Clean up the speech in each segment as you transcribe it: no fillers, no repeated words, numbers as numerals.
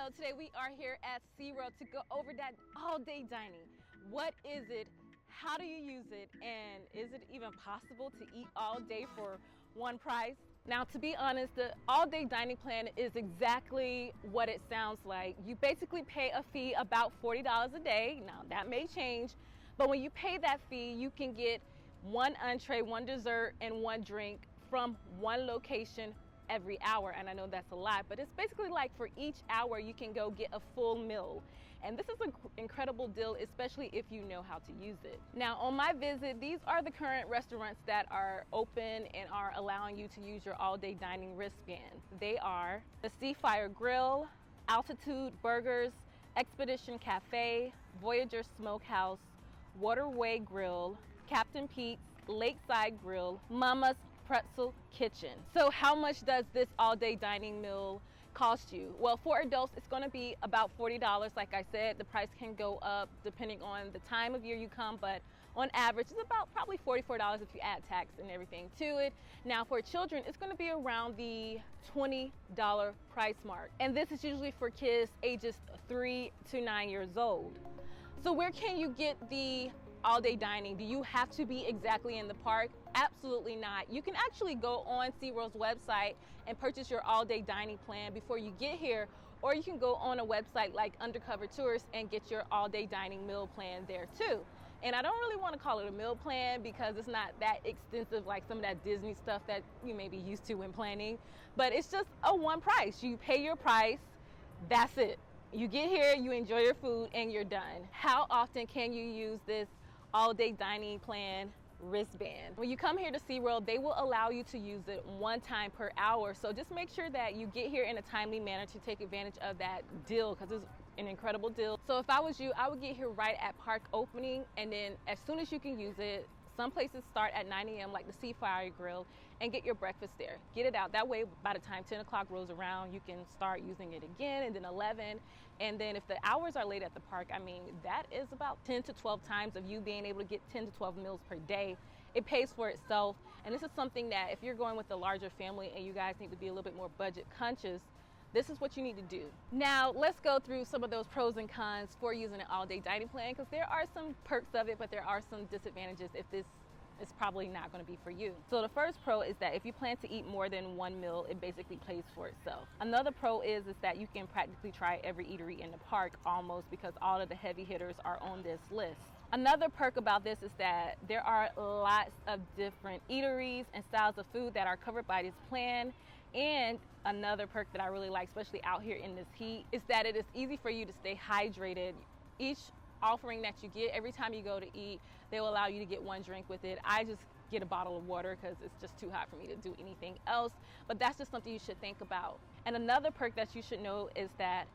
So today we are here at SeaWorld to go over that all-day dining. What is it? How do you use it? And is it even possible to eat all day for one price? Now, to be honest, the all-day dining plan is exactly what it sounds like. You basically pay a fee about $40 a day. Now, that may change, but when you pay that fee, you can get one entree, one dessert, and one drink from one location every hour. And I know that's a lot, but it's basically like for each hour you can go get a full meal. And this is an incredible deal, especially if you know how to use it. Now, on my visit, these are the current restaurants that are open and are allowing you to use your all-day dining wristband. They are the Seafire Grill, Altitude Burgers, Expedition Cafe, Voyager Smokehouse, Waterway Grill, Captain Pete's, Lakeside Grill, Mama's Pretzel Kitchen. So how much does this all-day dining meal cost you? Well, for adults, it's going to be about $40. Like I said, the price can go up depending on the time of year you come, but on average, it's about probably $44 if you add tax and everything to it. Now, for children, it's going to be around the $20 price mark. And this is usually for kids ages 3 to 9 years old. So where can you get the all-day dining? Do you have to be exactly in the park? Absolutely not. You can actually go on SeaWorld's website and purchase your all-day dining plan before you get here, or you can go on a website like Undercover Tourist and get your all-day dining meal plan there too. And I don't really want to call it a meal plan because it's not that extensive like some of that Disney stuff that you may be used to when planning, but it's just a one price. You pay your price, that's it. You get here, you enjoy your food, and you're done. How often can you use this all-day dining plan wristband? When you come here to SeaWorld, they will allow you to use it one time per hour. So just make sure that you get here in a timely manner to take advantage of that deal, because it's an incredible deal. So if I was you, I would get here right at park opening, and then as soon as you can use it, some places start at 9 a.m. like the Seafire Grill, and get your breakfast there. Get it out. That way, by the time 10 o'clock rolls around, you can start using it again, and then 11. And then if the hours are late at the park, I mean, that is about 10 to 12 times of you being able to get 10 to 12 meals per day. It pays for itself. And this is something that if you're going with a larger family and you guys need to be a little bit more budget conscious, this is what you need to do. Now, let's go through some of those pros and cons for using an all-day dining plan, because there are some perks of it, but there are some disadvantages if this is probably not going to be for you. So the first pro is that if you plan to eat more than one meal, it basically pays for itself. Another pro is that you can practically try every eatery in the park almost, because all of the heavy hitters are on this list. Another perk about this is that there are lots of different eateries and styles of food that are covered by this plan. And another perk that I really like, especially out here in this heat, is that it is easy for you to stay hydrated. Each offering that you get, every time you go to eat, they will allow you to get one drink with it. I just get a bottle of water because it's just too hot for me to do anything else. But that's just something you should think about. And another perk that you should know is that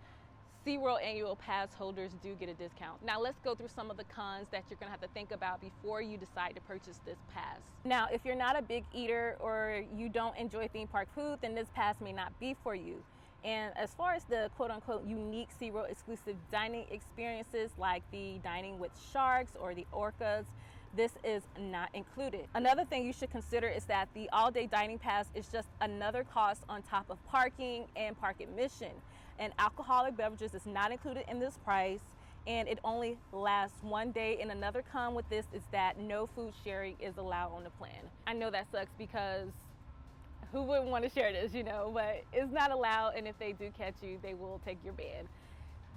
SeaWorld annual pass holders do get a discount. Now let's go through some of the cons that you're gonna have to think about before you decide to purchase this pass. Now, if you're not a big eater or you don't enjoy theme park food, then this pass may not be for you. And as far as the quote-unquote unique SeaWorld exclusive dining experiences like the dining with sharks or the orcas, this is not included. Another thing you should consider is that the all-day dining pass is just another cost on top of parking and park admission. And alcoholic beverages is not included in this price, and it only lasts one day. And another con with this is that no food sharing is allowed on the plan. I know that sucks, because who wouldn't want to share this, you know, but it's not allowed, and if they do catch you, they will take your band.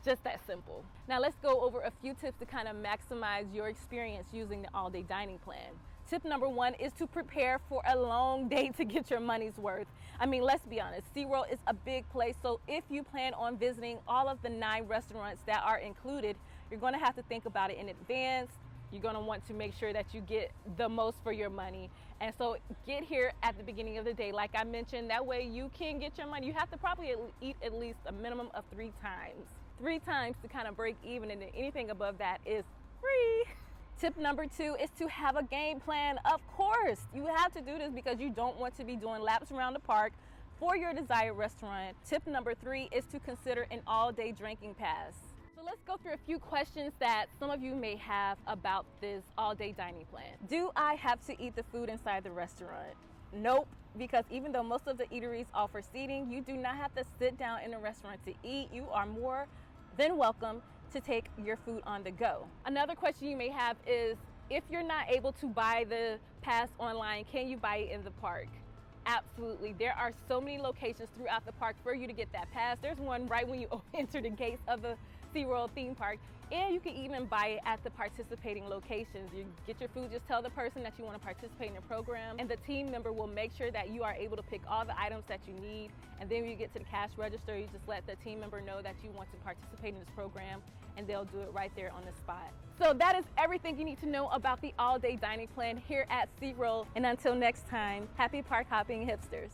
Just that simple. Now let's go over a few tips to kind of maximize your experience using the all-day dining plan. Tip number one is to prepare for a long day to get your money's worth. I mean, let's be honest, SeaWorld is a big place, so if you plan on visiting all of the 9 restaurants that are included, you're going to have to think about it in advance. You're going to want to make sure that you get the most for your money. And so get here at the beginning of the day. Like I mentioned, that way you can get your money. You have to probably eat at least a minimum of 3 times. 3 times to kind of break even, and then anything above that is free. Tip number 2 is to have a game plan. Of course, you have to do this because you don't want to be doing laps around the park for your desired restaurant. Tip number 3 is to consider an all-day drinking pass. So let's go through a few questions that some of you may have about this all-day dining plan. Do I have to eat the food inside the restaurant? Nope, because even though most of the eateries offer seating, you do not have to sit down in a restaurant to eat. You are more than welcome to take your food on the go. Another question you may have is, if you're not able to buy the pass online, can you buy it in the park? Absolutely. There are so many locations throughout the park for you to get that pass. There's one right when you enter the gates of the SeaWorld theme park, and you can even buy it at the participating locations. You get your food, just tell the person that you want to participate in the program, and the team member will make sure that you are able to pick all the items that you need. And then when you get to the cash register, you just let the team member know that you want to participate in this program, and they'll do it right there on the spot. So that is everything you need to know about the all-day dining plan here at SeaWorld. And until next time, happy park hopping hipsters.